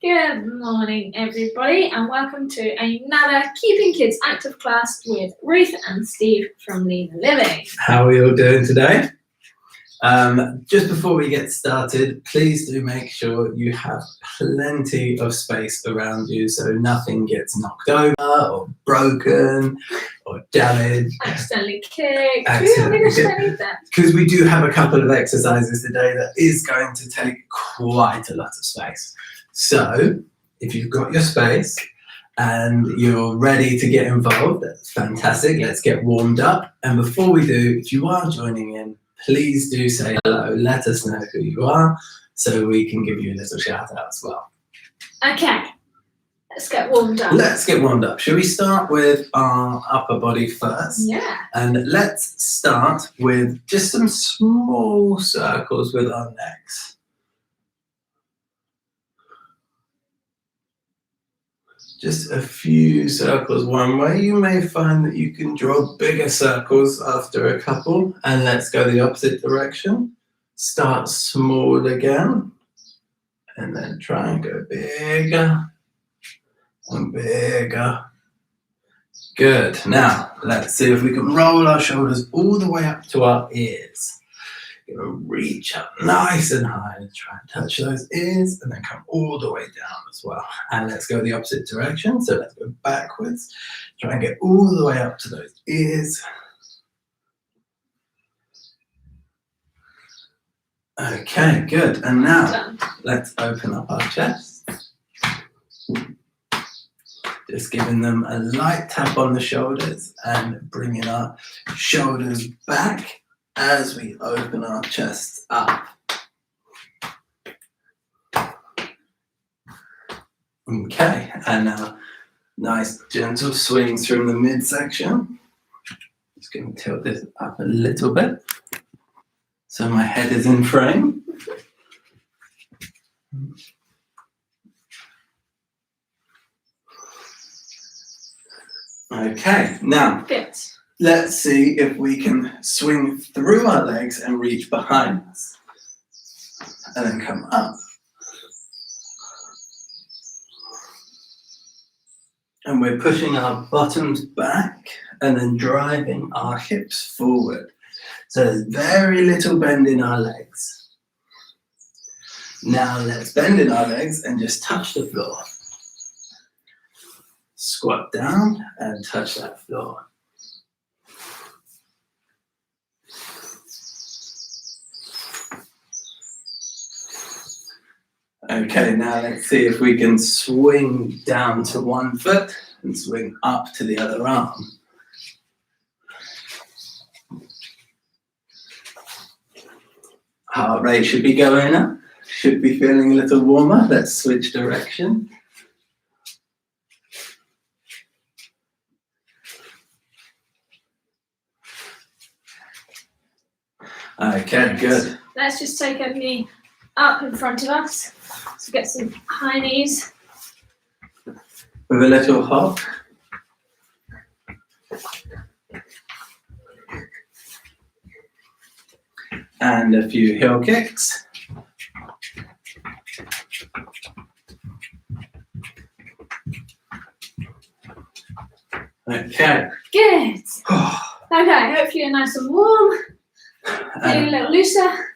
Good morning, everybody, and welcome to another Keeping Kids Active class with Ruth and Steve from Lean Living. How are we all doing today? Just before we get started, please do make sure you have plenty of space around you so nothing gets knocked over or broken or damaged. Accidentally kicked. We don't need that. Because we do have a couple of exercises today that is going to take quite a lot of space. So if you've got your space and you're ready to get involved, that's fantastic. Let's get warmed up. And before we do, if you are joining in, please do say hello. Let us know who you are so we can give you a little shout out as well. Okay, let's get warmed up. Let's get warmed up. Shall we start with our upper body first? Yeah. And let's start with just some small circles with our legs. Just a few circles one way. You may find that you can draw bigger circles after a couple. And let's go the opposite direction. Start small again. And then try and go bigger and bigger. Good. Now, let's see if we can roll our shoulders all the way up to our ears. You're going to reach up nice and high and try and touch those ears and then come all the way down as well. And let's go the opposite direction. So let's go backwards. Try and get all the way up to those ears. Okay, good. And now let's open up our chest. Just giving them a light tap on the shoulders and bringing our shoulders back as we open our chest up. Okay, and now nice gentle swings from the midsection. Just going to tilt this up a little bit so my head is in frame. Okay, now let's see if we can swing through our legs and reach behind us. And then come up. And we're pushing our bottoms back and then driving our hips forward. So there's very little bend in our legs. Now let's bend in our legs and just touch the floor. Squat down and touch that floor. Okay, now let's see if we can swing down to one foot and swing up to the other arm. Heart rate should be going up, should be feeling a little warmer. Let's switch direction. Okay, good. Let's just take a knee up in front of us. So get some high knees. With a little hop. And a few heel kicks. Okay. Good. Okay, hopefully you're nice and warm. Feeling a little looser.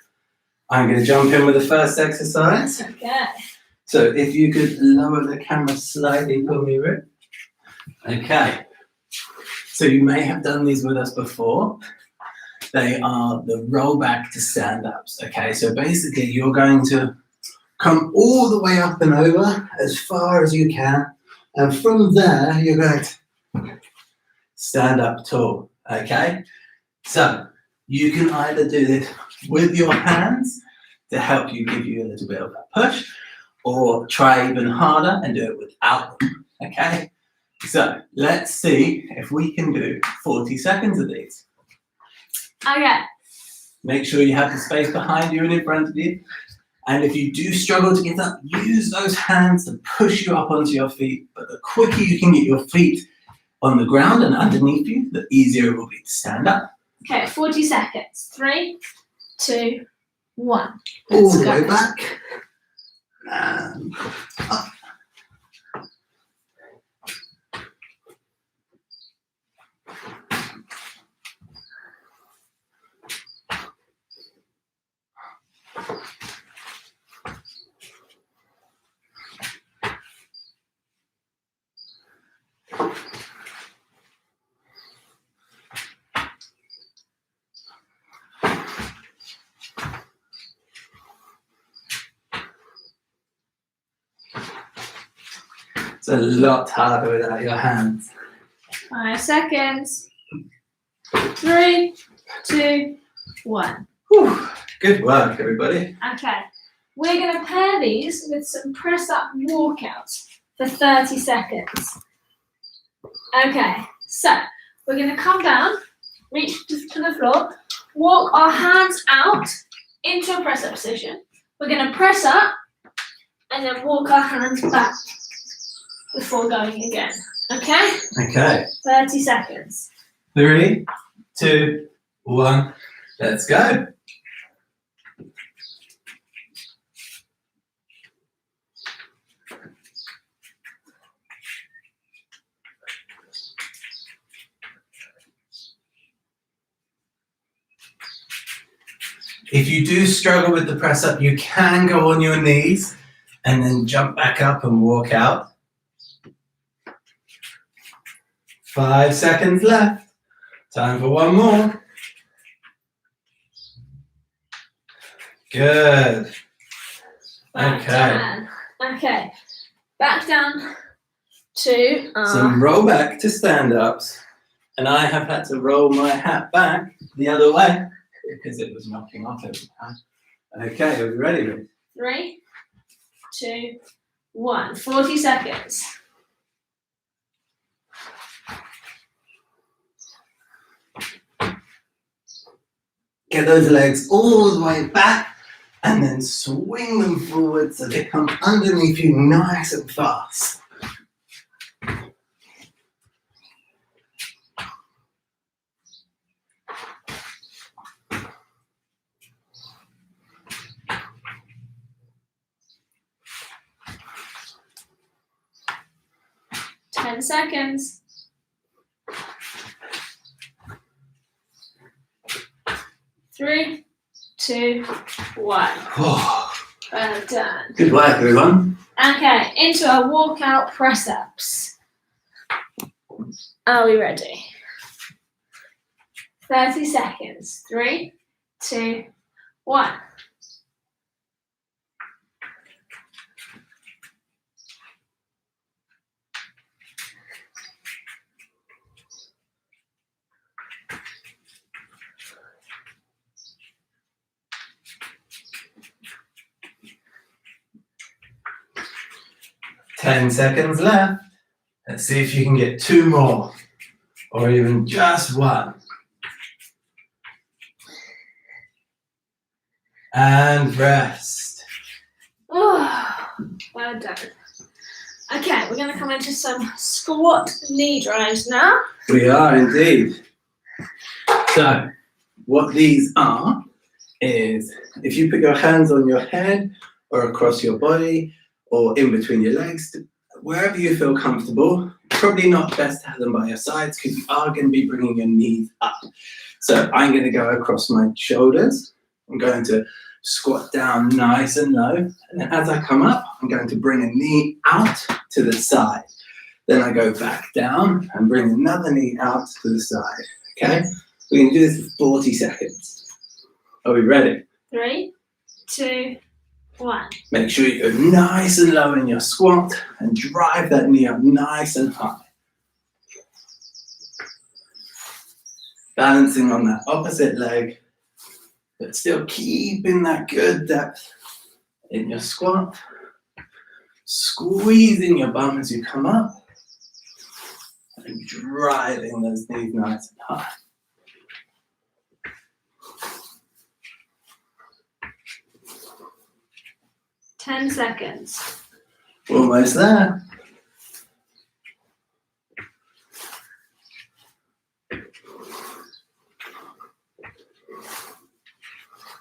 I'm going to jump in with the first exercise. Okay. So if you could lower the camera slightly for me, Rick. Okay. So you may have done these with us before. They are the roll back to stand ups. Okay, so basically you're going to come all the way up and over as far as you can. And from there, you're going to stand up tall. Okay. So you can either do this with your hands to help you, give you a little bit of a push, or try even harder and do it without them, okay? So let's see if we can do 40 seconds of these. Okay. Make sure you have the space behind you and in front of you. And if you do struggle to get up, use those hands to push you up onto your feet. But the quicker you can get your feet on the ground and underneath you, the easier it will be to stand up. Okay, 40 seconds. 3, 2, 1. All the way back. And up. a lot harder without your hands. 5 seconds. 3, 2, 1. Whew. Good work, everybody. Okay. We're going to pair these with some press-up walkouts for 30 seconds. Okay, so we're going to come down, reach to the floor, walk our hands out into a press-up position. We're going to press up and then walk our hands back before going again. Okay? Okay. 30 seconds. 3, 2, 1. Let's go. If you do struggle with the press up, you can go on your knees and then jump back up and walk out. 5 seconds left. Time for one more. Good. Back Okay. down. Okay. Back down to Some roll back to stand ups. And I have had to roll my hat back the other way because it was knocking off every time. Okay, are we ready, Ruth? 3, 2, 1. 40 seconds. Get those legs all the way back and then swing them forward so they come underneath you nice and fast. Ten seconds. 3, 2, 1. Oh, Well done. good work, everyone. Okay, into our walkout press ups. Are we ready? 30 seconds. 3, 2, 1. Ten seconds left. Let's see if you can get 2 more or even just 1. And rest. Oh, well done. Okay, we're going to come into some squat knee drives now. We are indeed. So, what these are is if you put your hands on your head or across your body or in between your legs, wherever you feel comfortable, probably not best to have them by your sides because you are going to be bringing your knees up. So I'm going to go across my shoulders. I'm going to squat down nice and low. And then as I come up, I'm going to bring a knee out to the side. Then I go back down and bring another knee out to the side. Okay? We're going to do this for 40 seconds. Are we ready? 3, 2, 1. Make sure you go nice and low in your squat and drive that knee up nice and high. Balancing on that opposite leg, but still keeping that good depth in your squat. Squeezing your bum as you come up and driving those knees nice and high. Ten seconds. Almost there.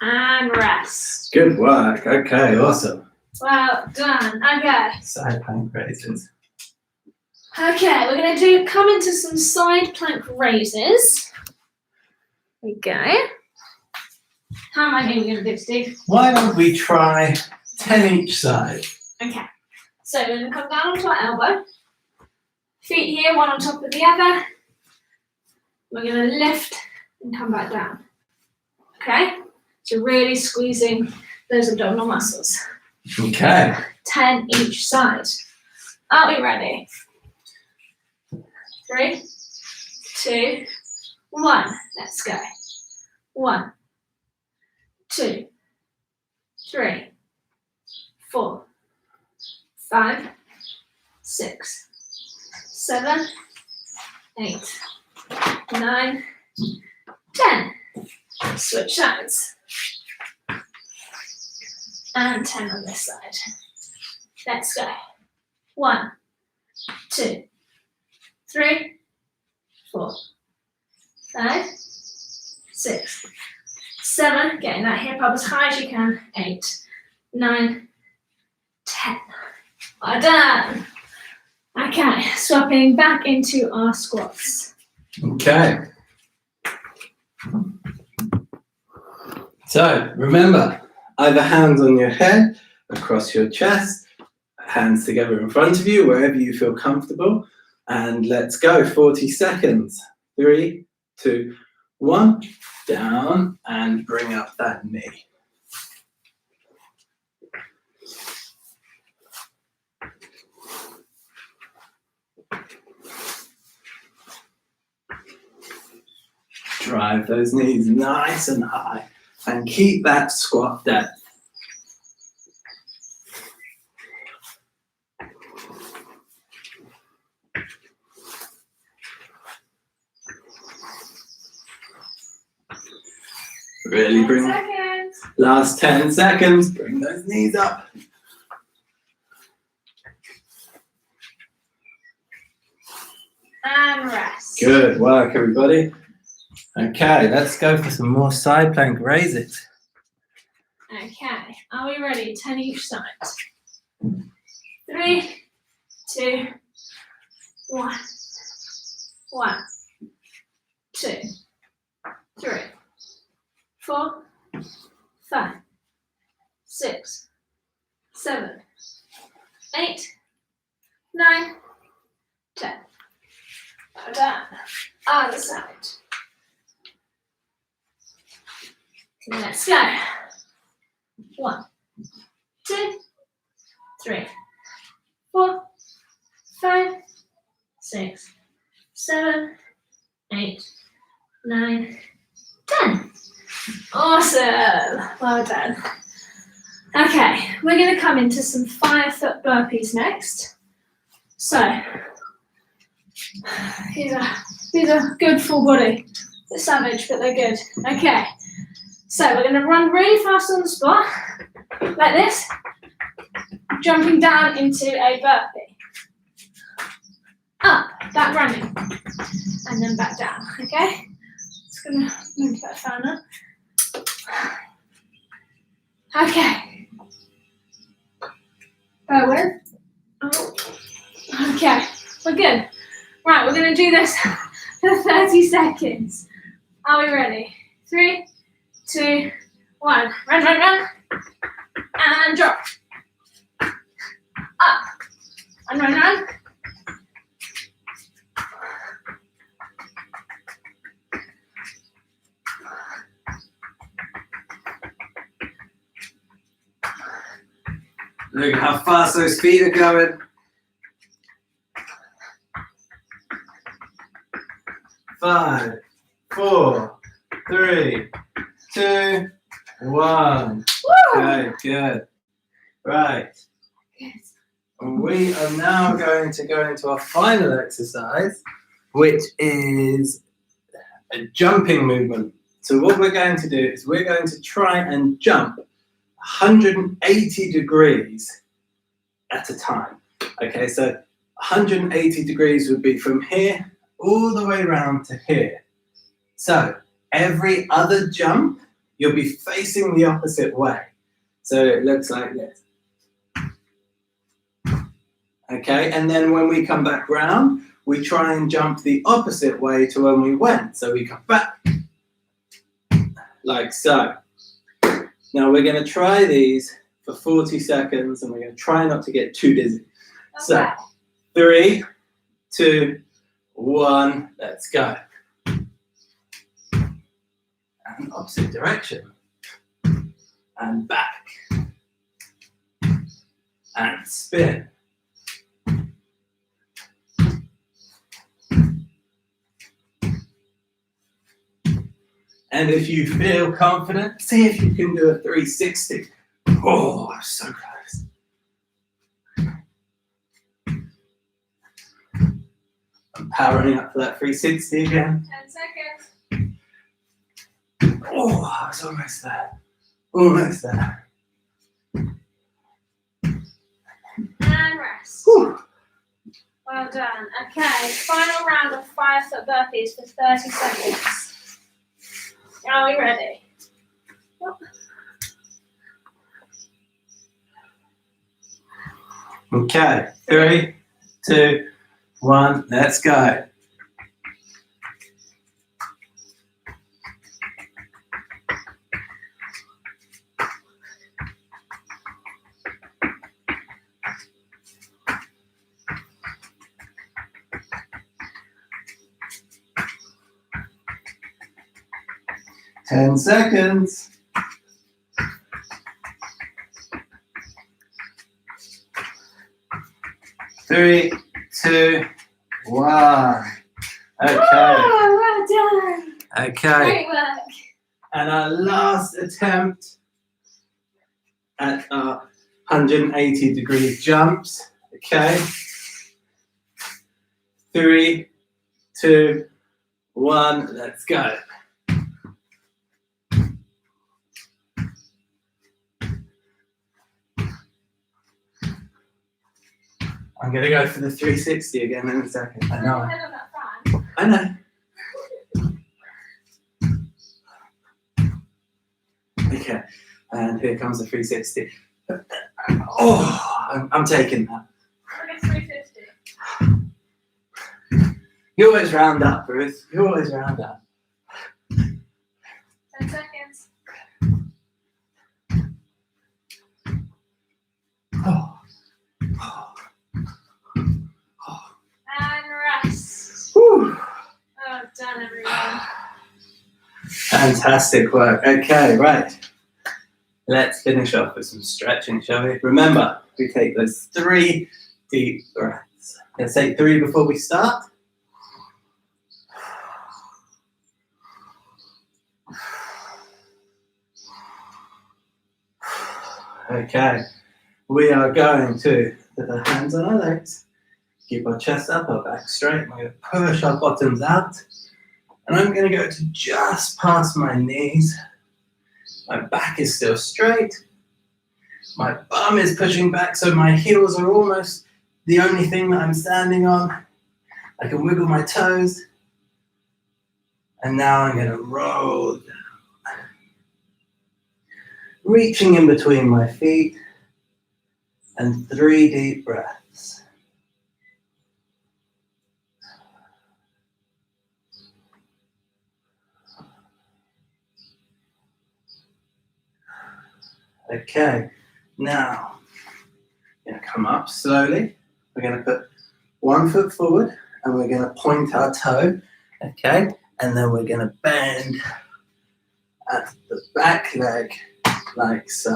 And rest. Good work. Okay, awesome. Well done. Okay. Side plank raises. Okay, we're going to come into some side plank raises. There we go. How many are we going to do, Steve? Why don't we try 10 each side? Okay. So we're going to come down onto our elbow. Feet here, one on top of the other. We're going to lift and come back down. Okay? So really squeezing those abdominal muscles. Okay. 10 each side. Are we ready? 3, 2, 1. Let's go. 1, 2, 3, 4, 5, 6, 7, 8, 9, 10. Switch sides. And 10 on this side. Let's go. 1, 2, 3, 4, 5, 6, 7. Getting that hip up as high as you can. 8, 9, 10. Well done. Okay, swapping back into our squats. Okay. So remember, either hands on your head, across your chest, hands together in front of you, wherever you feel comfortable. And let's go, 40 seconds. 3, 2, 1, down and bring up that knee. Drive those knees nice and high and keep that squat depth. Really bring, 10 seconds. last 10 seconds, bring those knees up. And rest. Good work, everybody. Okay, let's go for some more side plank raises. Okay, are we ready? 10 each side. 3, 2, 1. 1, 2, 3, 4, 5, 6, 7, 8, 9, 10. Well done. Other side. Let's go. 1, 2, 3, 4, 5, 6, 7, 8, 9, 10. Awesome. Well done. Okay, we're going to come into some 5-foot burpees next. So, these are good full body. They're savage, but they're good. Okay. So we're going to run really fast on the spot, like this, jumping down into a burpee. Up, back running, and then back down, okay? Just going to move that down up. Okay. Bear with. Oh. Okay, we're good. Right, we're going to do this for 30 seconds. Are we ready? 3, 2, 1. Run, run, run. And drop. Up. And run, run. Look how fast those feet are going. 5, 4, 3, 2, 1. Woo! Okay, good. Right. Good. We are now going to go into our final exercise, which is a jumping movement. So what we're going to do is we're going to try and jump 180 degrees at a time. Okay, so 180 degrees would be from here all the way around to here. So every other jump, you'll be facing the opposite way. So it looks like this. Okay, and then when we come back round, we try and jump the opposite way to when we went. So we come back, like so. Now we're going to try these for 40 seconds and we're going to try not to get too dizzy. Okay. So 3, 2, 1, let's go. And opposite direction. And back. And spin. And if you feel confident, see if you can do a 360. Oh, so close. I'm powering up for that 360 again. 10 seconds. Oh, I was almost there. Almost there. And rest. Whew. Well done. Okay, final round of 5-foot burpees for 30 seconds. Are we ready? Okay, 3, 2, 1, let's go. Ten seconds. 3, 2, 1. Okay. Oh, well done. Okay. Great work. And our last attempt at our 180-degree jumps. Okay. 3, 2, 1. Let's go. I'm going to go for the 360 again in a second. I know. Ahead of that fan. I know. Okay, and here comes the 360. Oh, I'm taking that. Look at 350. You always round up, Ruth. You always round up. 10 seconds. Oh. And rest. Whew. Well done, everyone. Fantastic work. Okay, right. Let's finish off with some stretching, shall we? Remember, we take those 3 deep breaths. Let's take 3 before we start. Okay, we are going to put our hands on our legs, keep our chest up, our back straight. We're going to push our bottoms out, and I'm going to go to just past my knees. My back is still straight. My bum is pushing back, so my heels are almost the only thing that I'm standing on. I can wiggle my toes, and now I'm going to roll down. Reaching in between my feet, and 3 deep breaths. Okay, now we're going to come up slowly. We're going to put 1 foot forward, and we're going to point our toe, okay? And then we're going to bend at the back leg like so.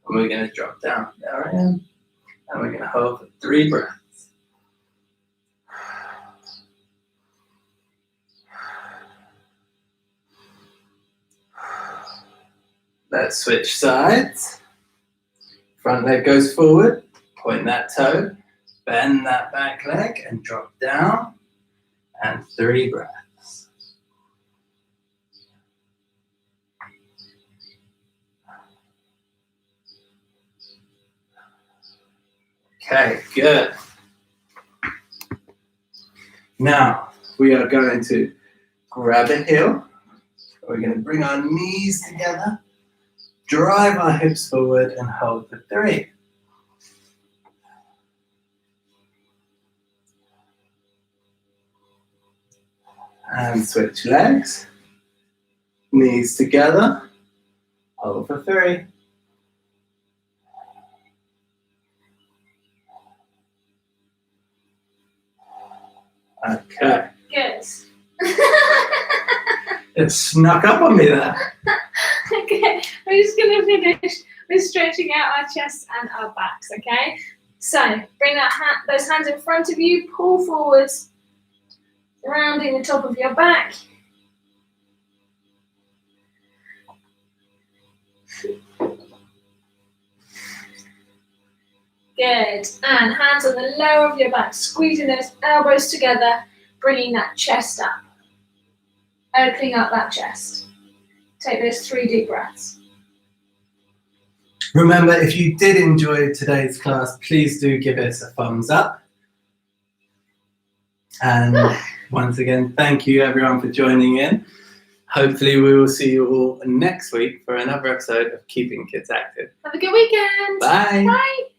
And we're going to drop down. There I am. And we're going to hold for 3 breaths. Let's switch sides. Front leg goes forward. Point that toe. Bend that back leg and drop down. And 3 breaths. Okay, good. Now we are going to grab a heel. We're going to bring our knees together, drive our hips forward, and hold for 3. And switch legs. Knees together, hold for 3. Okay. Good. It snuck up on me there. Okay, we're just going to finish with stretching out our chest and our backs, okay? So, bring those hands in front of you, pull forwards, rounding the top of your back. Good. And hands on the lower of your back, squeezing those elbows together, bringing that chest up. Opening up that chest. Take those 3 deep breaths. Remember, if you did enjoy today's class, please do give us a thumbs up. And once again, thank you everyone for joining in. Hopefully we will see you all next week for another episode of Keeping Kids Active. Have a good weekend. Bye. Bye.